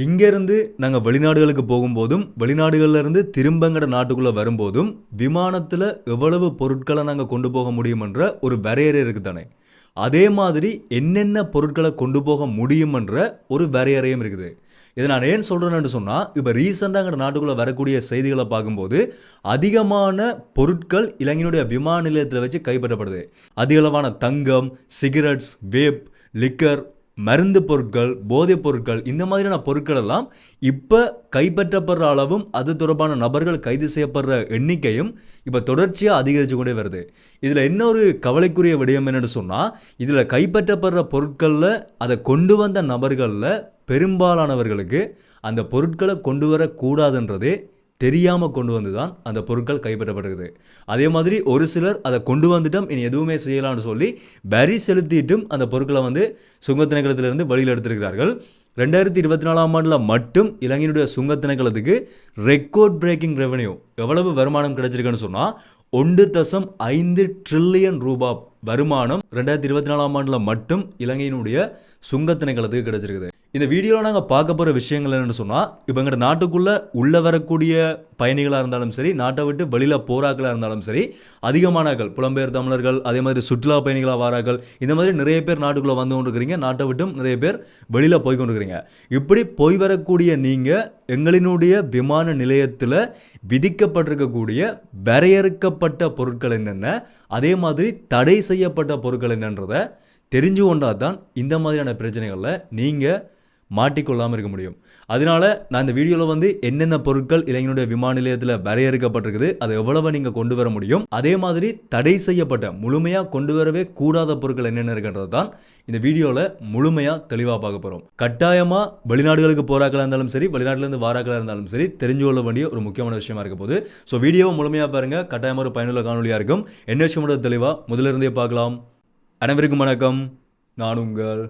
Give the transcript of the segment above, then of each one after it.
இங்கேருந்து நாங்கள் வெளிநாடுகளுக்கு போகும்போதும் வெளிநாடுகள்லேருந்து திரும்ப எங்கட நாட்டுக்குள்ளே வரும்போதும் விமானத்தில் எவ்வளவு பொருட்களை நாங்கள் கொண்டு போக முடியுமென்ற ஒரு வரையறை இருக்குது தானே. அதே மாதிரி என்னென்ன பொருட்களை கொண்டு போக முடியுமென்ற ஒரு வரையறையும் இருக்குது. இதை நான் ஏன் சொல்கிறேன்னு சொன்னால், இப்போ ரீசெண்டாக எங்கள் நாட்டுக்குள்ளே வரக்கூடிய செய்திகளை பார்க்கும்போது அதிகமான பொருட்கள் இலங்கையினுடைய விமான நிலையத்தில் வச்சு கைப்பற்றப்படுது. அதிகளவான தங்கம், சிகரெட்ஸ், வேப், லிக்கர், மருந்து பொருட்கள், போதைப் பொருட்கள், இந்த மாதிரியான பொருட்கள் எல்லாம் இப்போ கைப்பற்றப்படுற அளவும் அது தொடர்பான நபர்கள் கைது செய்யப்படுற எண்ணிக்கையும் இப்போ தொடர்ச்சியாக அதிகரித்து கொண்டே வருது. இதில் இன்னொரு கவலைக்குரிய விடயம் என்னென்னு சொன்னால், இதில் கைப்பற்றப்படுற பொருட்களில் அதை கொண்டு வந்த நபர்களில் பெரும்பாலானவர்களுக்கு அந்த பொருட்களை கொண்டு வரக்கூடாதுன்றதே தெரியாமல் கொண்டு வந்து தான் அந்த பொருட்கள் கைப்பற்றப்படுகிறது. அதே மாதிரி ஒரு சிலர் அதை கொண்டு வந்துட்டோம் இனி எதுவுமே செய்யலாம்னு சொல்லி வரி செலுத்திட்டும் அந்த பொருட்களை வந்து சுங்கத் திணைக்களத்திலிருந்து வெளியில் எடுத்திருக்கிறார்கள். 2024ஆம் ஆண்டில் மட்டும் இலங்கையினுடைய சுங்கத் திணைக்களத்துக்கு ரெக்கார்ட் பிரேக்கிங் ரெவன்யூ எவ்வளவு வருமானம் கிடைச்சிருக்குன்னு சொன்னால் 1.5 ட்ரில்லியன் ரூபாய் வருமானம் 2024ஆம் ஆண்டில் மட்டும் இலங்கையினுடைய சுங்கத் திணைக்களத்துக்கு கிடைச்சிருக்குது. இந்த வீடியோவில் நாங்கள் பார்க்க போகிற விஷயங்கள் என்னென்னு சொன்னால், இப்போ எங்கள் நாட்டுக்குள்ளே உள்ளே வரக்கூடிய பயணிகளாக இருந்தாலும் சரி, நாட்டை விட்டு வெளியில் போராக்களாக இருந்தாலும் சரி, அதிகமானாக்கள் புலம்பெயர் தமிழர்கள், அதே மாதிரி சுற்றுலா பயணிகளாக வாராக்கள், இந்த மாதிரி நிறைய பேர் நாட்டுக்குள்ளே வந்து கொண்டிருக்கிறீங்க. நாட்டை விட்டும் நிறைய பேர் வெளியில் போய் கொண்டிருக்கிறீங்க. இப்படி போய் வரக்கூடிய நீங்கள் எங்களினுடைய விமான நிலையத்தில் விதிக்கப்பட்டிருக்கக்கூடிய வரையறுக்கப்பட்ட பொருட்கள் என்னென்ன, அதே மாதிரி தடை செய்யப்பட்ட பொருட்கள் என்னன்றதை தெரிஞ்சு கொண்டால் தான் இந்த மாதிரியான பிரச்சனைகளில் நீங்கள் மாட்டிக்கொள்ளாமல் இருக்க முடியும். அதனால நான் இந்த வீடியோவில் வந்து என்னென்ன பொருட்கள் இலங்கையினுடைய விமான நிலையத்தில் வரையறுக்கப்பட்டிருக்குது, அதை எவ்வளவு நீங்கள் கொண்டு வர முடியும், அதே மாதிரி தடை செய்யப்பட்ட முழுமையாக கொண்டு வரவே கூடாத பொருட்கள் என்னென்ன இருக்குன்றது தான் இந்த வீடியோவில் முழுமையாக தெளிவாக பார்க்க போகிறோம். கட்டாயமாக வெளிநாடுகளுக்கு போராக்களாக இருந்தாலும் சரி, வெளிநாட்டிலேருந்து வாராக்களாக இருந்தாலும் சரி, தெரிஞ்சு கொள்ள வேண்டிய ஒரு முக்கியமான விஷயமா இருக்க போகுது. ஸோ வீடியோவை முழுமையாக பாருங்கள். கட்டாயமாக ஒரு பயனுள்ள காணொலியாக இருக்கும். என்ன விஷயம் தெளிவாக முதலிருந்தே பார்க்கலாம். அனைவருக்கும் வணக்கம். நான் உங்கள்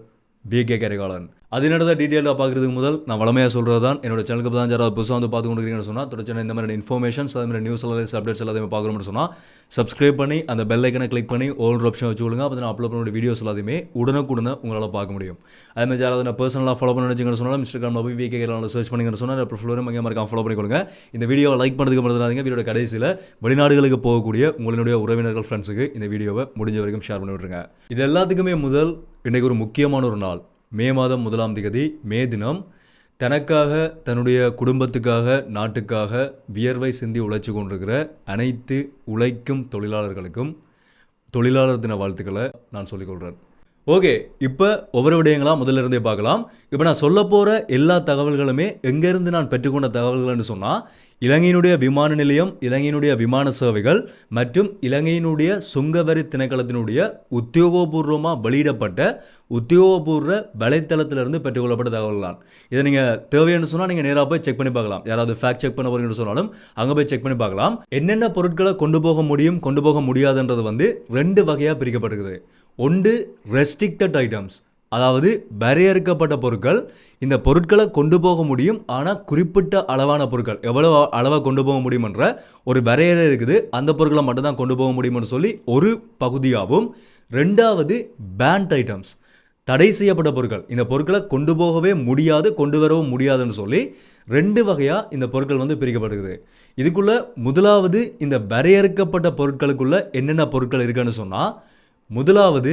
BK கரிகாலன். அது என்னோட டீட்டெயிலாக பார்க்குறதுக்கு முதல் நான் வளமையாக சொல்கிறது தான், என்னோட சேனலுக்கு தான் யாராவது புதுசாக வந்து பார்த்து கொண்டிருக்கீங்கன்னு சொன்னால் தொடர்ச்சி இந்த மாதிரி இன்ஃபர்மேஷன்ஸ், அதே மாதிரி நியூஸ் அப்டேட்ஸ் எல்லாத்தையுமே பார்க்கணும்னு சொன்னால் சப்ஸ்கிரைப் பண்ணி அந்த பெல் ஐக்கனை கிளிக் பண்ணி ஓல் ஆப்ஷன் வச்சு கொடுங்க. அப்போ நான் அப்லோட் பண்ண வீடியோஸ் எல்லாத்தையுமே உடனுக்குடனே உங்களால் பார்க்க முடியும். அதேமாதிரி யாராவது நான் பர்சனலாக ஃபாலோ பண்ண நினச்சிங்கன்னு சொன்னால் இன்ஸ்டாகிராமில் போய் BK கரிகாலன் சர்ச் பண்ணிங்கன்னு சொன்னால் அப்புறம் ஃப்ளோரும் அங்கே மறக்காம ஃபாலோ பண்ணிக்கொடுங்க. இந்த வீடியோவை லைக் பண்ணுறதுக்கு மறந்துடாதீங்க. வீடியோட கடைசியில் வெளிநாடுகளுக்கு போகக்கூடிய உங்களுடைய உறவினர்கள், ஃப்ரெண்ட்ஸுக்கு இந்த வீடியோவை முடிஞ்ச வரைக்கும் ஷேர் பண்ணி விட்டுருங்க. இது எல்லாத்துக்குமே முதல் இன்றைக்கு ஒரு முக்கியமான ஒரு நாள். மே மாதம் 1ஆம் தேதி மே தினம் தனக்காக, தன்னுடைய குடும்பத்துக்காக, நாட்டுக்காக வியர்வை சிந்தி உழைச்சி கொண்டிருக்கிற அனைத்து உழைக்கும் தொழிலாளர்களுக்கும் தொழிலாளர் தின வாழ்த்துக்களை நான் சொல்லிக்கொள்கிறேன். ஓகே, இப்போ ஒவ்வொரு விடயங்களாக முதல்ல இருந்தே பார்க்கலாம். இப்போ நான் சொல்ல போகிற எல்லா தகவல்களுமே எங்கேருந்து நான் பெற்றுக்கொண்ட தகவல்கள்னு சொன்னால், இலங்கையினுடைய விமான நிலையம், இலங்கையினுடைய விமான சேவைகள் மற்றும் இலங்கையினுடைய சுங்கவரி திணைக்களத்தினுடைய உத்தியோகபூர்வமாக வெளியிடப்பட்ட உத்தியோகபூர்வ வலைத்தளத்திலிருந்து பெற்றுக்கொள்ளப்பட்ட தகவல் தான். இதை நீங்கள் தேவைன்னு சொன்னால் நீங்கள் நேராக போய் செக் பண்ணி பார்க்கலாம். யாராவது ஃபேக்ட் செக் பண்ண போறீங்கன்னு சொன்னாலும் அங்கே போய் செக் பண்ணி பார்க்கலாம். என்னென்ன பொருட்களை கொண்டு போக முடியும், கொண்டு போக முடியாதுன்றது வந்து 2 வகையாக பிரிக்கப்பட்டிருக்குது. ஒன்று ரெஸ்ட்ரிக்டட் ஐட்டம்ஸ், அதாவது வரையறுக்கப்பட்ட பொருட்கள். இந்த பொருட்களை கொண்டு போக முடியும், ஆனால் குறிப்பிட்ட அளவான பொருட்கள், எவ்வளோ அளவாக கொண்டு போக முடியும்ன்ற ஒரு வரையறை இருக்குது. அந்த பொருட்களை மட்டும்தான் கொண்டு போக முடியும்னு சொல்லி ஒரு பகுதியாகவும், 2வது பேண்ட் ஐட்டம்ஸ், தடை செய்யப்பட்ட பொருட்கள். இந்த பொருட்களை கொண்டு போகவே முடியாது, கொண்டு வரவும் முடியாதுன்னு சொல்லி 2 வகையாக இந்த பொருட்கள் வந்து பிரிக்கப்பட்டிருக்குது. இதுக்குள்ள முதலாவது இந்த வரையறுக்கப்பட்ட பொருட்களுக்குள்ள என்னென்ன பொருட்கள் இருக்குன்னு சொன்னால், முதலாவது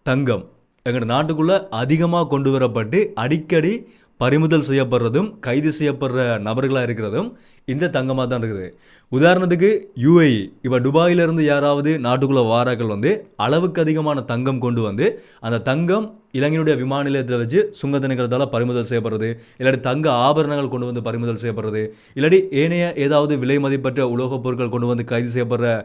தங்கம். எங்கள் நாட்டுக்குள்ளே அதிகமாக கொண்டு வரப்பட்டு அடிக்கடி பறிமுதல் செய்யப்படுறதும் கைது செய்யப்படுற நபர்களாக இருக்கிறதும் இந்த தங்கமாக தான் இருக்குது. உதாரணத்துக்கு UAE, இப்போ துபாயிலிருந்து யாராவது நாட்டுக்குள்ளே வாராக்கள் வந்து அளவுக்கு அதிகமான தங்கம் கொண்டு வந்து அந்த தங்கம் இலங்கையினுடைய விமான நிலையத்தில் வச்சு சுங்க திணைக்களத்தால் பறிமுதல் செய்யப்படுறது, இல்லாட்டி தங்க ஆபரணங்கள் கொண்டு வந்து பறிமுதல் செய்யப்படுறது, இல்லாட்டி ஏனைய ஏதாவது விலை மதிப்பற்ற உலோகப் பொருட்கள் கொண்டு வந்து கைது செய்யப்படுற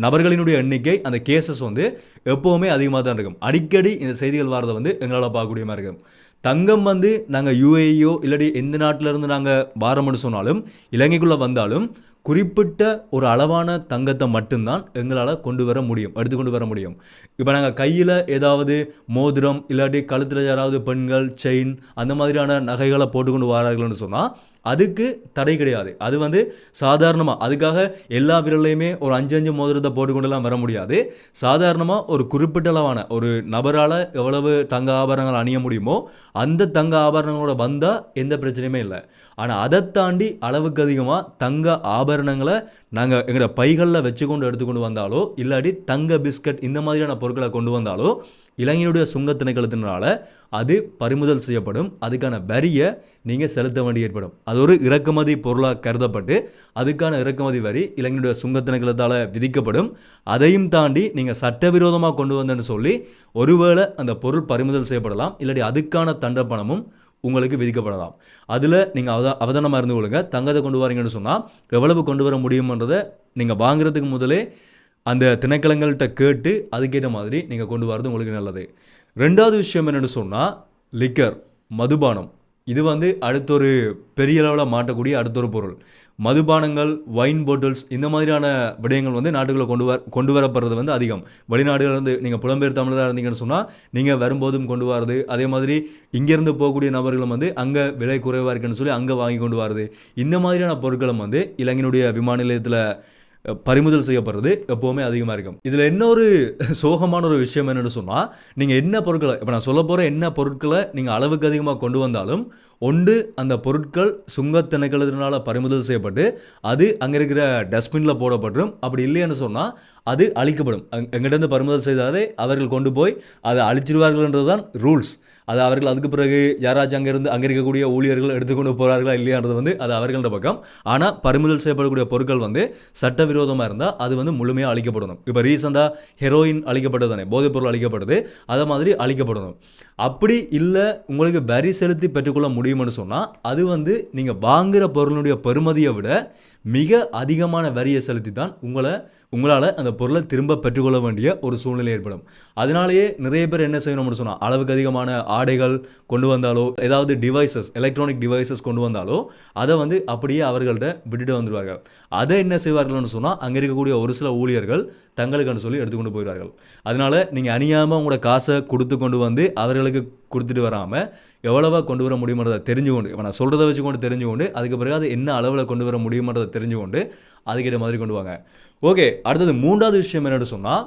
நபர்களினுடைய எண்ணிக்கை, அந்த கேசஸ் வந்து எப்போவுமே அதிகமாக தான் இருக்கும். அடிக்கடி இந்த செய்திகள் வரதை வந்து எங்களால் பார்க்கக்கூடிய மாதிரி இருக்கும். தங்கம் வந்து நாங்கள் UAEயோ இல்லாட்டி எந்த நாட்டிலேருந்து நாங்கள் வாரம்னு சொன்னாலும், இலங்கைக்குள்ளே வந்தாலும் குறிப்பிட்ட ஒரு அளவான தங்கத்தை மட்டும்தான் எங்களால் கொண்டு வர முடியும், எடுத்துக்கொண்டு வர முடியும். இப்போ நாங்கள் கையில் ஏதாவது மோதிரம் இல்லாட்டி கழுத்தில் யாராவது பெண்கள் செயின் அந்த மாதிரியான நகைகளை போட்டுக்கொண்டு வரார்கள்னு சொன்னால் அதுக்கு தடை கிடையாது. அது வந்து சாதாரணமாக அதுக்காக எல்லா விரலையுமே ஒரு 5 மோதிரத்தை போட்டுக்கொண்டுலாம் வர முடியாது. சாதாரணமாக ஒரு குறிப்பிட்ட அளவான ஒரு நபரால் எவ்வளவு தங்க ஆபரணங்கள் அணிய முடியுமோ அந்த தங்க ஆபரணங்களோட வந்தால் எந்த பிரச்சனையுமே இல்லை. ஆனால் அதை தாண்டி அளவுக்கு அதிகமாக தங்க ஆபரணங்களை நாங்கள் எங்களோட பைகளில் வச்சுக்கொண்டு எடுத்துக்கொண்டு வந்தாலோ இல்லாட்டி தங்க பிஸ்கட் இந்த மாதிரியான பொருட்களை கொண்டு வந்தாலோ இலங்கையினுடைய சுங்க திணைக்களத்தினால அது பறிமுதல் செய்யப்படும். அதுக்கான வரியை நீங்கள் செலுத்த வேண்டி ஏற்படும். அது ஒரு இறக்குமதி பொருளாக கருதப்பட்டு அதுக்கான இறக்குமதி வரி இலங்கையினுடைய சுங்க திணைக்களத்தால் விதிக்கப்படும். அதையும் தாண்டி நீங்கள் சட்டவிரோதமாக கொண்டு வந்தேன்னு சொல்லி ஒருவேளை அந்த பொருள் பறிமுதல் செய்யப்படலாம், இல்லாட்டி அதுக்கான தண்டப்பணமும் உங்களுக்கு விதிக்கப்படலாம். அதில் நீங்கள் அவதானமாக இருந்து கொள்ளுங்க. தங்கத்தை கொண்டு வரீங்கன்னு சொன்னால் எவ்வளவு கொண்டு வர முடியுமன்றதை நீங்கள் வாங்குறதுக்கு முதலே அந்த திணைக்களங்கள்கிட்ட கேட்டு அதுக்கேற்ற மாதிரி நீங்கள் கொண்டு வரது உங்களுக்கு நல்லது. ரெண்டாவது விஷயம் என்னென்னு சொன்னால் லிக்கர், மதுபானம். இது வந்து அடுத்த ஒரு பெரிய அளவில் மாட்டக்கூடிய அடுத்த ஒரு பொருள். மதுபானங்கள், வைன் பாட்டில்ஸ் இந்த மாதிரியான விடயங்கள் வந்து நாட்டுக்குள்ளே கொண்டு வரப்படுறது வந்து அதிகம். வெளிநாடுகளிலிருந்து நீங்கள் புலம்பெயர் தமிழராக இருந்தீங்கன்னு சொன்னால் நீங்கள் வரும்போதும் கொண்டு வரது, அதே மாதிரி இங்கேருந்து போகக்கூடிய நபர்களும் வந்து அங்கே விலை குறைவாக இருக்குன்னு சொல்லி அங்கே வாங்கி கொண்டு வரது, இந்த மாதிரியான பொருட்களும் வந்து இலங்கையினுடைய விமான நிலையத்தில் பறிமுதல் செய்யப்படுறது எப்போவுமே அதிகமாக இருக்கும். இதில் இன்னொரு சோகமான ஒரு விஷயம் என்னென்னு சொன்னால் நீங்கள் என்ன பொருட்களை இப்போ நான் சொல்ல போகிற என்ன பொருட்களை நீங்கள் அளவுக்கு அதிகமாக கொண்டு வந்தாலும் ஒன்று அந்த பொருட்கள் சுங்க திணைக்களத்தினால பறிமுதல் செய்யப்பட்டு அது அங்கே இருக்கிற டஸ்ட்பினில் போடப்படும். அப்படி இல்லைன்னு சொன்னால் அது அழிக்கப்படும். எங்கிட்டேருந்து பறிமுதல் செய்தாலே அவர்கள் கொண்டு போய் அதை அழிச்சிடுவார்கள்ன்றது தான் ரூல்ஸ். அது அவர்கள் அதுக்கு பிறகு யாராச்சும் அங்கே இருக்கக்கூடிய ஊழியர்கள் எடுத்துக்கொண்டு போகிறார்களா இல்லையான்றது வந்து அது அவர்களோட பக்கம். ஆனால் பறிமுதல் செய்யப்படக்கூடிய பொருட்கள் வந்து சட்டவிரோதமாக இருந்தால் அது வந்து முழுமையாக அழிக்கப்படணும். இப்போ ரீசெண்டாக ஹெரோயின் அழிக்கப்பட்டது தானே, போதைப் பொருள் அழிக்கப்படுது, அதை மாதிரி அழிக்கப்படணும். அப்படி இல்லை உங்களுக்கு வரி செலுத்தி பெற்றுக்கொள்ள முடியும்னு சொன்னால் அது வந்து நீங்கள் வாங்குகிற பொருளுடைய பெறுமதியை விட மிக அதிகமான வரியை செலுத்தி தான் உங்களால் அந்த பொருளை திரும்ப பெற்றுக்கொள்ள வேண்டிய ஒரு சூழ்நிலை ஏற்படும். அதனாலேயே நிறைய பேர் என்ன செய்யணும்னு சொன்னால் அளவுக்கு அதிகமான ஆடைகள் கொண்டு வந்தாலோ ஏதாவது டிவைசஸ் எலக்ட்ரானிக் டிவைசஸ் கொண்டு வந்தாலோ அதை வந்து அப்படியே அவர்கள்ட்ட விட்டுட்டு வந்துடுவார்கள். அதை என்ன செய்வார்கள்னு சொன்னால் அங்கே இருக்கக்கூடிய ஒரு சில ஊழியர்கள் தங்களுக்குன்னு சொல்லி எடுத்துக்கொண்டு போயிடுவார்கள். அதனால் நீங்கள் அணியாமல் உங்களோட காசை கொடுத்து கொண்டு வந்து அவர்களுக்கு கொடுத்துட்டு வராமல் எவ்வளவா கொண்டு வர முடியுமன்றதை தெரிஞ்சுக்கொண்டு, இப்போ நான் சொல்கிறத வச்சுக்கொண்டு தெரிஞ்சுக்கொண்டு அதுக்கு பிறகு அது என்ன அளவில் கொண்டு வர முடியுமன்றதை தெரிஞ்சுக்கொண்டு அதுக்கிட்ட மாதிரி கொண்டு வாங்க. ஓகே, அடுத்தது மூன்றாவது விஷயம் என்னென்னு சொன்னால்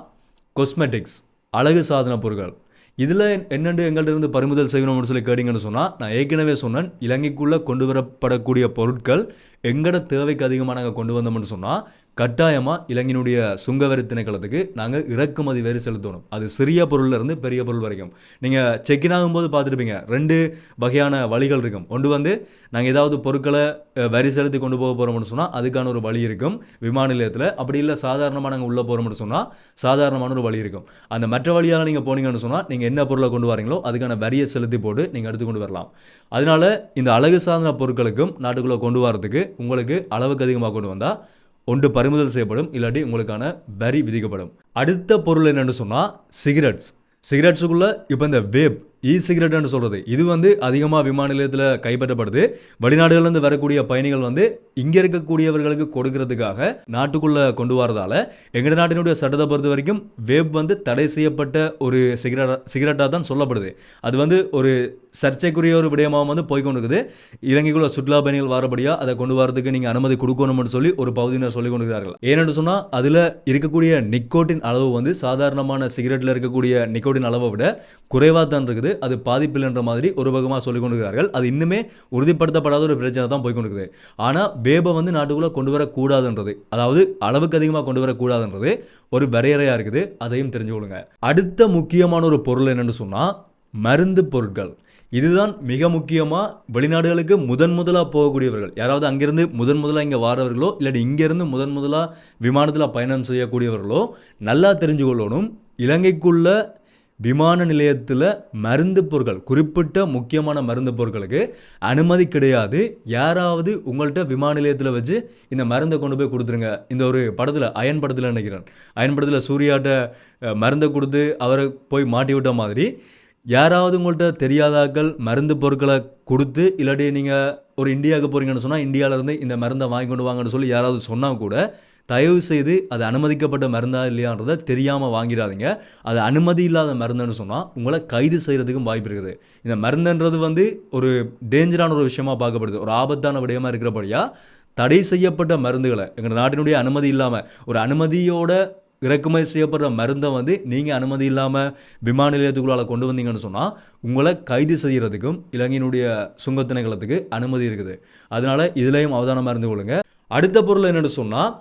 கொஸ்மெட்டிக்ஸ், அழகு சாதன பொருட்கள். இதில் என்னென்று எங்கள்கிட்ட இருந்து பறிமுதல் செய்யணும்னு சொல்லி கேட்டிங்கன்னு சொன்னால் நான் ஏற்கனவே சொன்னேன், இலங்கைக்குள்ளே கொண்டு வரப்படக்கூடிய பொருட்கள் எங்களோட தேவைக்கு அதிகமாக நாங்கள் கொண்டு வந்தோம்னு சொன்னால் கட்டாயமாக இலங்கையினுடைய சுங்கவரி திணைக்களத்துக்கு நாங்கள் இறக்குமதி வரி செலுத்தணும். அது சிறிய பொருள்லேருந்து பெரிய பொருள் வரைக்கும். நீங்கள் செக்கின் ஆகும்போது பார்த்துருப்பீங்க, 2 வகையான வழிகள் இருக்கும். ஒன்று வந்து நாங்கள் ஏதாவது பொருட்களை வரி செலுத்தி கொண்டு போக போகிறோம்னு சொன்னால் அதுக்கான ஒரு வழி இருக்கும் விமான நிலையத்தில். அப்படி இல்லை சாதாரணமாக நாங்கள் உள்ளே போகிறோம்னு சொன்னால் சாதாரணமான ஒரு வழி இருக்கும். அந்த மற்ற வழியால் நீங்கள் போனீங்கன்னு சொன்னால் நீங்கள் என்ன பொருளை கொண்டு வரீங்களோ அதுக்கான வரியை செலுத்தி போட்டு நீங்கள் எடுத்து கொண்டு வரலாம். அதனால் இந்த அழகு சாதன பொருட்களுக்கும் நாட்டுக்குள்ளே கொண்டு வரதுக்கு உங்களுக்கு அளவுக்கு அதிகமாக கொண்டு வந்தால் ஒன்று பறிமுதல் செய்யப்படும், இல்லாட்டி உங்களுக்கான வரி விதிக்கப்படும். அடுத்த பொருள் என்னென்னு சொன்னால் சிகரெட்ஸுக்குள்ளே இப்போ இந்த வேப் சிகரெட்னு சொல்கிறது இது வந்து அதிகமாக விமான நிலையத்தில் கைப்பற்றப்படுது. வெளிநாடுகள்லேருந்து வரக்கூடிய பயணிகள் வந்து இங்கே இருக்கக்கூடியவர்களுக்கு கொடுக்கறதுக்காக நாட்டுக்குள்ளே கொண்டு வரதால் எங்கள் நாட்டினுடைய சட்டத்தை பொறுத்த வரைக்கும் வேப் வந்து தடை செய்யப்பட்ட ஒரு சிகரெட்டாக தான் சொல்லப்படுது. அது வந்து ஒரு சர்ச்சைக்குரிய ஒரு விடயமாக வந்து போய்கொண்டிருக்குது. இலங்கைக்குள்ள சுற்றுலா பயணிகள் வரபடியாக அதை கொண்டு வரதுக்கு நீங்கள் அனுமதி கொடுக்கணும்னு சொல்லி ஒரு பகுதியினர் சொல்லிக் கொண்டிருக்கிறார்கள். ஏனென்று சொன்னால் அதில் இருக்கக்கூடிய நிக்கோட்டின் அளவு வந்து சாதாரணமான சிகரெட்டில் இருக்கக்கூடிய நிக்கோட்டின் அளவை விட குறைவாக தான் இருக்குது. அது பாதிப்பில் என்ற மாதிரி ஒரு பக்கமாக சொல்லிக் கொண்டிருக்கிறார்கள். அது இன்னுமே உறுதிப்படுத்தப்படாத ஒரு பிரச்சனை தான் போய்கொண்டிருக்குது. ஆனால் வேபை வந்து நாட்டுக்குள்ளே கொண்டு வரக்கூடாதுன்றது, அதாவது அளவுக்கு அதிகமாக கொண்டு வரக்கூடாதுன்றது ஒரு வரையறையாக இருக்குது. அதையும் தெரிஞ்சு கொள்ளுங்க. அடுத்த முக்கியமான ஒரு பொருள் என்னென்னு சொன்னால் மருந்து பொருட்கள். இதுதான் மிக முக்கியமாக வெளிநாடுகளுக்கு முதலாக போகக்கூடியவர்கள், யாராவது அங்கேருந்து முதலாக இங்கே வாரவர்களோ இல்லாட்டி இங்கேருந்து முதலாக விமானத்தில் பயணம் செய்யக்கூடியவர்களோ நல்லா தெரிஞ்சு கொள்ளணும். இலங்கைக்குள்ள விமான நிலையத்தில் மருந்து பொருட்கள், குறிப்பிட்ட முக்கியமான மருந்து பொருட்களுக்கு அனுமதி கிடையாது. யாராவது உங்கள்கிட்ட விமான நிலையத்தில் வச்சு இந்த மருந்தை கொண்டு போய் கொடுத்துருங்க. இந்த ஒரு படத்தில் அயன் படத்தில் நினைக்கிறேன், அயன் படத்தில் சூர்யாட்ட மருந்தை கொடுத்து அவரை போய் மாட்டி விட்ட மாதிரி யாராவது உங்கள்கிட்ட தெரியாதாக்கள் மருந்து பொருட்களை கொடுத்து இல்லாட்டி நீங்கள் ஒரு இந்தியாவுக்கு போகிறீங்கன்னு சொன்னால் இந்தியாவிலேருந்து இந்த மருந்தை வாங்கி கொண்டு வாங்கன்னு சொல்லி யாராவது சொன்னால் கூட தயவு செய்து அது அனுமதிக்கப்பட்ட மருந்தா இல்லையான்றதை தெரியாமல் வாங்கிடாதீங்க. அது அனுமதி இல்லாத மருந்துன்னு சொன்னால் உங்களை கைது செய்கிறதுக்கும் வாய்ப்பு இருக்குது. இந்த மருந்துன்றது வந்து ஒரு டேஞ்சரான ஒரு விஷயமாக பார்க்கப்படுது, ஒரு ஆபத்தான விடயமாக இருக்கிறபடியா தடை செய்யப்பட்ட மருந்துகளை எங்கள் நாட்டினுடைய அனுமதி இல்லாமல் ஒரு அனுமதியோட இறக்குமதி செய்யப்படுற மருந்தை வந்து நீங்கள் அனுமதி இல்லாமல் விமான நிலையத்துக்குள்ளால் கொண்டு வந்தீங்கன்னு சொன்னால் உங்களை கைது செய்கிறதுக்கும் இலங்கையினுடைய சுங்கத்திணைக்களத்துக்கு அனுமதி இருக்குது. அதனால் இதுலேயும் அவதானமாக இருந்து கொள்ளுங்க. அடுத்த பொருள் என்னென்னு சொன்னால்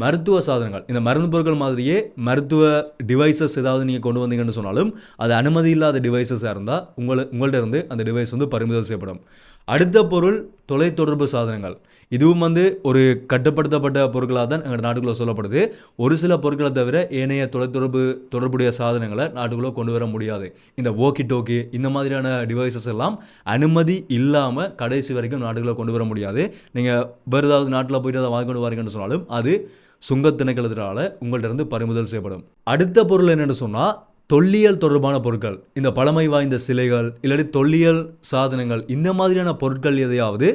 மருத்துவ சாதனங்கள். இந்த மருந்து பொருட்கள் மாதிரியே மருத்துவ டிவைசஸ் ஏதாவது நீங்கள் கொண்டு வந்தீங்கன்னு சொன்னாலும் அது அனுமதி இல்லாத டிவைசஸாக இருந்தால் உங்கள்கிட்ட இருந்து அந்த டிவைஸ் வந்து பறிமுதல் செய்யப்படும். அடுத்த பொருள் தொலைத்தொடர்பு சாதனங்கள். இதுவும் வந்து ஒரு கட்டுப்படுத்தப்பட்ட பொருட்களாக தான் எங்கள் நாட்டுக்குள்ளே சொல்லப்படுது. ஒரு சில பொருட்களை தவிர ஏனைய தொடர்புடைய சாதனங்களை நாட்டுக்குள்ளே கொண்டு வர முடியாது. இந்த ஓக்கி டோக்கி இந்த மாதிரியான டிவைசஸ் எல்லாம் அனுமதி இல்லாமல் கடைசி வரைக்கும் நாட்டுக்குள்ளே கொண்டு வர முடியாது. நீங்கள் வேறு ஏதாவது நாட்டில் போயிட்டு அதை வாங்கி கொண்டு வரீங்கன்னு சொன்னாலும் அது சுங்கத்திணைக்களத்தினால உங்கள்கிட்ட இருந்து பறிமுதல் செய்யப்படும். அடுத்த பொருள் என்னென்னு சொன்னால் தொல்லியல் தொடர்பான பொருட்கள். இந்த பழமை வாய்ந்த சிலைகள் இல்லாட்டி தொல்லியல் சாதனங்கள் இந்த மாதிரியான பொருட்கள் எதையாவது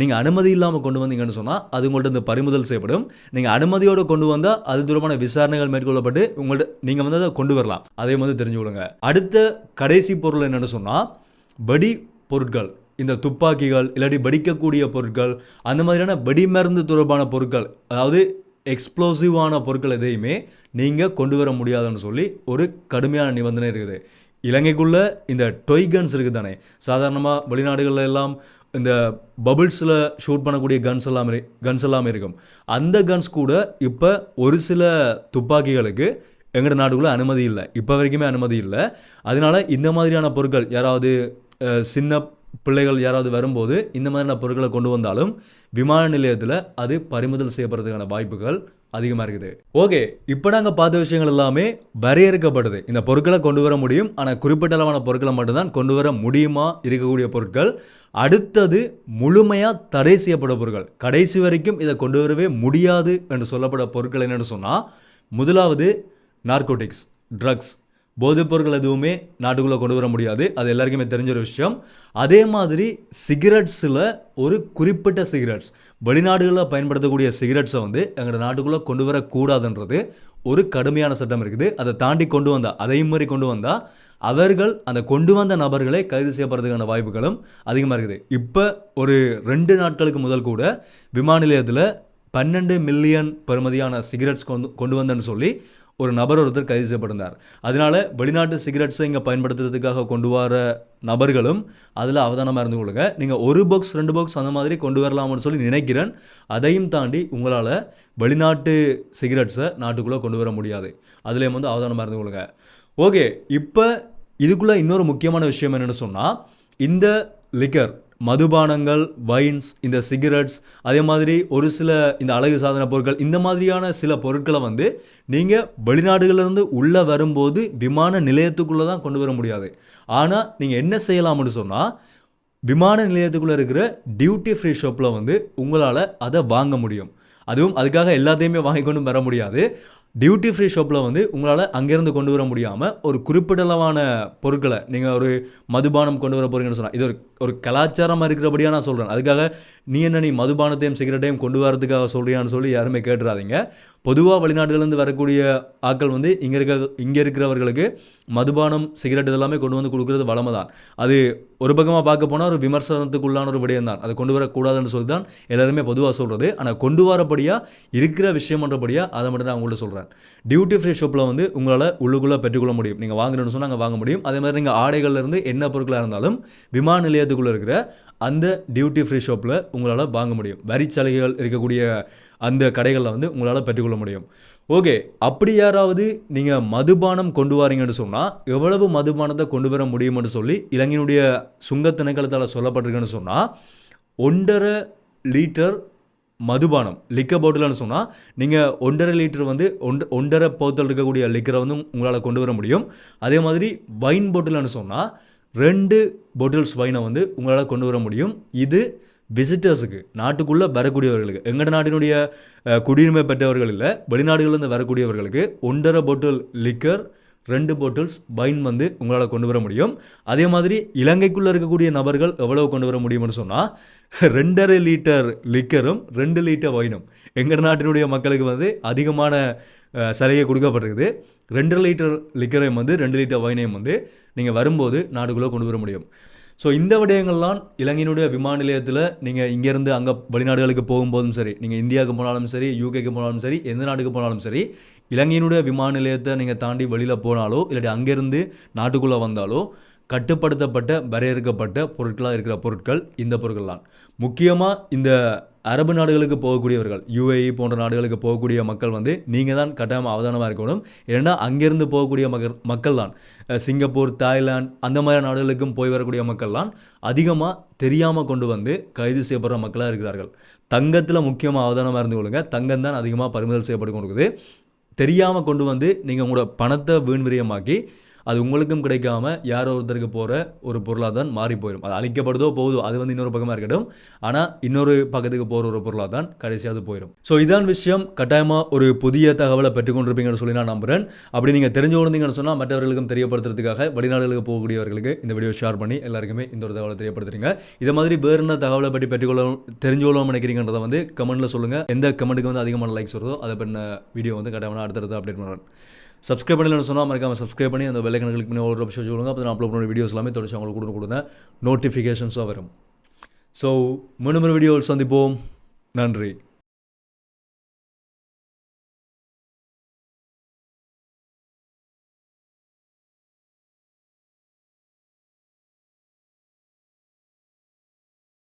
நீங்கள் அனுமதி இல்லாமல் கொண்டு வந்தீங்கன்னு சொன்னால் அது உங்கள்கிட்ட இந்த பறிமுதல் செய்யப்படும். நீங்கள் அனுமதியோடு கொண்டு வந்தால் அது தொடர்பான விசாரணைகள் மேற்கொள்ளப்பட்டு நீங்கள் வந்து அதை கொண்டு வரலாம். அதையும் வந்து தெரிஞ்சுக்கொள்ளுங்க. அடுத்த கடைசி பொருள் என்னென்னு சொன்னால் வெடி பொருட்கள். இந்த துப்பாக்கிகள் இல்லாட்டி வெடிக்கக்கூடிய பொருட்கள் அந்த மாதிரியான வெடி மருந்து தொடர்பான பொருட்கள், அதாவது எக்ஸ்ப்ளோசிவான பொருட்கள் எதையுமே நீங்கள் கொண்டு வர முடியாதுன்னு சொல்லி ஒரு கடுமையான நிபந்தனை இருக்குது. இலங்கைக்குள்ளே இந்த டொய் கன்ஸ் இருக்குது தானே, சாதாரணமாக வெளிநாடுகளில் எல்லாம் இந்த பபிள்ஸில் ஷூட் பண்ணக்கூடிய கன்ஸ் எல்லாம் இருக்கும். அந்த கன்ஸ் கூட இப்போ ஒரு சில துப்பாக்கிகளுக்கு எங்கள் நாட்டுக்குள்ளே அனுமதி இல்லை, இப்போ வரைக்குமே அனுமதி இல்லை. அதனால் இந்த மாதிரியான பொருட்கள் யாராவது சின்ன பிள்ளைகள் யாராவது வரும்போது இந்த மாதிரியான பொருட்களை கொண்டு வந்தாலும் விமான நிலையத்தில் அது பறிமுதல் செய்யப்படுறதுக்கான வாய்ப்புகள் அதிகமாக இருக்குது. ஓகே, இப்போ நாங்கள் பார்த்த விஷயங்கள் எல்லாமே வரையறுக்கப்படுது. இந்த பொருட்களை கொண்டு வர முடியும், ஆனால் குறிப்பிட்ட அளவான பொருட்களை மட்டும்தான் கொண்டு வர முடியுமா இருக்கக்கூடிய பொருட்கள். அடுத்தது முழுமையாக தடை செய்யப்பட்ட பொருட்கள், கடைசி வரைக்கும் இதை கொண்டு வரவே முடியாது என்று சொல்லப்பட்ட பொருட்கள் என்னென்னு சொன்னால், முதலாவது நார்கோட்டிக்ஸ், ட்ரக்ஸ், போதைப் பொருட்கள் எதுவுமே நாட்டுக்குள்ளே கொண்டு வர முடியாது. அது எல்லாருக்குமே தெரிஞ்ச ஒரு விஷயம். அதே மாதிரி சிகரெட்ஸில் ஒரு குறிப்பிட்ட சிகரெட்ஸ், வெளிநாடுகளில் பயன்படுத்தக்கூடிய சிகரெட்ஸை வந்து எங்கள் நாட்டுக்குள்ளே கொண்டு வரக்கூடாதுன்றது ஒரு கடுமையான சட்டம் இருக்குது. அதை தாண்டி கொண்டு வந்தால், அதையும் மாதிரி கொண்டு வந்தால் அவர்கள் அந்த கொண்டு வந்த நபர்களை கைது செய்யப்படுறதுக்கான வாய்ப்புகளும் அதிகமாக இருக்குது. இப்போ ஒரு 2 நாட்களுக்கு முதல் கூட விமான நிலையத்தில் 12 மில்லியன் பெறுமதியான சிகரெட்ஸ் கொண்டு வந்தேன்னு சொல்லி ஒரு நபர் ஒருத்தர் கைது செய்யப்பட்டிருந்தார். அதனால வெளிநாட்டு சிகரெட்ஸை இங்கே பயன்படுத்துறதுக்காக கொண்டு வர நபர்களும் அதில் அவதானமாக இருந்து கொள்ளுங்க. நீங்கள் 1 பாக்ஸ் 2 பாக்ஸ் அந்த மாதிரி கொண்டு வரலாம்னு சொல்லி நினைக்கிறேன். அதையும் தாண்டி உங்களால் வெளிநாட்டு சிகரெட்ஸை நாட்டுக்குள்ளே கொண்டு வர முடியாது. அதுலேயும் வந்து அவதானமாக இருந்து கொள்ளுங்க. ஓகே, இப்போ இதுக்குள்ளே இன்னொரு முக்கியமான விஷயம் என்னென்னு சொன்னால், இந்த லிக்கர், மதுபானங்கள், வைன்ஸ், இந்த சிகரெட்ஸ், அதே மாதிரி ஒரு சில இந்த அழகு சாதன பொருட்கள், இந்த மாதிரியான சில பொருட்களை வந்து நீங்கள் வெளிநாடுகளிலிருந்து உள்ளே வரும்போது விமான நிலையத்துக்குள்ளே தான் கொண்டு வர முடியாது. ஆனால் நீங்கள் என்ன செய்யலாம்னு சொன்னால், விமான நிலையத்துக்குள்ளே இருக்கிற டியூட்டி ஃப்ரீ ஷாப்பில் வந்து உங்களால் அதை வாங்க முடியும். அதுவும் அதுக்காக எல்லாத்தையுமே வாங்கி கொண்டு வர முடியாது. டியூட்டி ஃப்ரீ ஷாப்பில் வந்து உங்களால் அங்கேருந்து கொண்டு வர முடியாமல் ஒரு குறிப்பிடளவான பொருட்களை, நீங்கள் ஒரு மதுபானம் கொண்டு வர போகிறீங்கன்னு சொன்னால், இது ஒரு கலாச்சாரமாக இருக்கிறபடியாக நான் சொல்கிறேன். அதுக்காக நீ மதுபானத்தையும் சிகரெட்டையும் கொண்டு வரதுக்காக சொல்கிறியான்னு சொல்லி யாருமே கேட்டுறாதீங்க. பொதுவாக வெளிநாடுலேருந்து வரக்கூடிய ஆட்கள் வந்து இங்கே இருக்கிறவர்களுக்கு மதுபானம், சிகரெட் இதெல்லாமே கொண்டு வந்து கொடுக்குறது வளமை தான். அது ஒரு பக்கமாக பார்க்க போனால் ஒரு விமர்சனத்துக்குள்ளான ஒரு விடயம் தான். அதை கொண்டு வரக்கூடாதுன்னு சொல்லி தான் எல்லாருமே பொதுவாக சொல்கிறது. ஆனால் கொண்டு வரபடியாக இருக்கிற விஷயம்ன்றபடியாக அதை மட்டும் நான் உங்கள்கிட்ட சொல்கிறேன். டியூட்டி ஃப்ரீ ஷாப்பில் வந்து உங்களால் உள்ளுக்குள்ளே பெற்றுக்கொள்ள முடியும். நீங்கள் வாங்கணும்னு சொன்னால் அங்கே வாங்க முடியும். அதே மாதிரி நீங்கள் ஆடைகள்லேருந்து என்ன பொருட்களாக இருந்தாலும் விமான நிலையத்துக்குள்ளே இருக்கிற அந்த டியூட்டி ஃப்ரீ ஷாப்பில் உங்களால் வாங்க முடியும். வரிச்சலுகைகள் இருக்கக்கூடிய அந்த கடைகளில் வந்து உங்களால் பெற்றுக்கொள்ள முடியும். ஓகே, அப்படி யாராவது நீங்கள் மதுபானம் கொண்டு வரீங்கன்னு சொன்னால் எவ்வளவு மதுபானத்தை கொண்டு வர முடியும்னு சொல்லி இலங்கையினுடைய சுங்க திணைக்களத்தால் சொல்லப்பட்டிருக்குன்னு சொன்னால், 1.5 லிட்டர் மதுபானம் லிக்கர் பாட்டில்னு சொன்னால் நீங்கள் 1.5 லிட்டர் வந்து 1.5 போத்தல் இருக்கக்கூடிய லிக்கரை வந்து உங்களால் கொண்டு வர முடியும். அதே மாதிரி வைன் பாட்டில்னு சொன்னால் 2 பாட்டில்ஸ் வைனை வந்து உங்களால் கொண்டு வர முடியும். இது விசிட்டர்ஸுக்கு, நாட்டுக்குள்ளே வரக்கூடியவர்களுக்கு, எங்கள் நாட்டினுடைய குடியுரிமை பெற்றவர்கள் இல்லை, வெளிநாடுகளிலிருந்து வரக்கூடியவர்களுக்கு 1.5 பாட்டில் லிக்கர் 2 பாட்டில்ஸ் வைன் வந்து உங்களால் கொண்டு வர முடியும். அதே மாதிரி இலங்கைக்குள்ளே இருக்கக்கூடிய நபர்கள் எவ்வளவு கொண்டு வர முடியும்னு சொன்னால் 2.5 லிட்டர் லிக்கரும் 2 லிட்டர் வைனும். எங்கள் நாட்டினுடைய மக்களுக்கு வந்து அதிகமான சலுகை கொடுக்கப்பட்டிருக்குது. 2.5 லிட்டர் லிக்கரையும் வந்து 2 லிட்டர் வைனையும் வந்து நீங்கள் வரும்போது நாடுக்குள்ளே கொண்டு வர முடியும். ஸோ இந்த விடயங்கள்லாம் இலங்கையினுடைய விமான நிலையத்தில் நீங்கள் இங்கேருந்து அங்கே வெளிநாடுகளுக்கு போகும்போதும் சரி, நீங்கள் இந்தியாவுக்கு போனாலும் சரி, யூகேக்கு போனாலும் சரி, எந்த நாட்டுக்கு போனாலும் சரி, இலங்கையினுடைய விமான நிலையத்தை நீங்கள் தாண்டி வெளியில் போனாலோ இல்லாட்டி அங்கேருந்து நாட்டுக்குள்ளே வந்தாலோ கட்டுப்படுத்தப்பட்ட வரையறுக்கப்பட்ட பொருட்களாக இருக்கிற பொருட்கள் இந்த பொருட்கள் தான். முக்கியமாக இந்த அரபு நாடுகளுக்கு போகக்கூடியவர்கள், யூஏஇ போன்ற நாடுகளுக்கு போகக்கூடிய மக்கள் வந்து நீங்கள் தான் கட்டாயமாக அவதானமாக இருக்கணும். ஏன்னா அங்கேருந்து போகக்கூடிய மக்கள் தான் சிங்கப்பூர், தாய்லாந்து அந்த மாதிரி நாடுகளுக்கும் போய் வரக்கூடிய மக்கள் தான் அதிகமாக தெரியாமல் கொண்டு வந்து கைது செய்யப்படுற மக்களாக இருக்கிறார்கள். தங்கத்தில் முக்கியமாக அவதானமாக இருந்து கொள்ளுங்க. தங்கம் தான் அதிகமாக பறிமுதல் செய்யப்பட்டு கொடுக்குது. தெரியாமல் கொண்டு வந்து நீங்கள் உங்களோட பணத்தை வீண் விரயமாக்கி அது உங்களுக்கும் கிடைக்காம யாரோ ஒருத்தருக்கு போகிற ஒரு பொருளாக தான் மாறி போயிடும். அது அழிக்கப்படுதோ போகுதோ அது வந்து இன்னொரு பக்கமாக இருக்கட்டும். ஆனால் இன்னொரு பக்கத்துக்கு போகிற ஒரு பொருளாக தான் கடைசியாக போயிடும். ஸோ இதான் விஷயம். கட்டாயமாக ஒரு புதிய தகவலை பெற்றுக்கொண்டிருப்பீங்கன்னு சொல்லி நான் நம்புகிறேன். அப்படி நீங்கள் தெரிஞ்சு கொண்டீங்கன்னு சொன்னால் மற்றவர்களுக்கும் தெரியப்படுத்துறதுக்காக வெளிநாடுகளுக்கு போகக்கூடியவர்களுக்கு இந்த வீடியோ ஷேர் பண்ணி எல்லாருக்குமே இந்த ஒரு தகவலை தெரியப்படுத்துறீங்க. இதை மாதிரி வேறு என்ன தகவலை பற்றி தெரிஞ்சுக்கொள்ளவும் நினைக்கிறீங்கன்றதை வந்து கமெண்ட்டில் சொல்லுங்கள். எந்த கமெண்ட்டுக்கு வந்து அதிகமான லைக்ஸ் வருதோ அதை பண்ண வீடியோ வந்து கட்டாயமாக அடுத்தடுத்து அப்டேட் பண்ணுறேன். சப்ஸ்கிரைப் பண்ணலன்னு சொன்னால் மறக்காமல் சப்ஸ்கிரைப் பண்ணி அந்த பெல் ஐகானை கிளிக் பண்ணி ஒரு ஆப்ஷன் சொல்லுங்கள். அப்போ நான் அப்லோட் பண்ணுற வீடியோஸ் எல்லாமே தொடர்ச்சி அவங்களுக்கு கொடுங்க நோட்டிஃபிகேஷன்ஸாக வரும். ஸோ மீண்டும் ஒரு வீடியோவில் சந்திப்போம். நன்றி.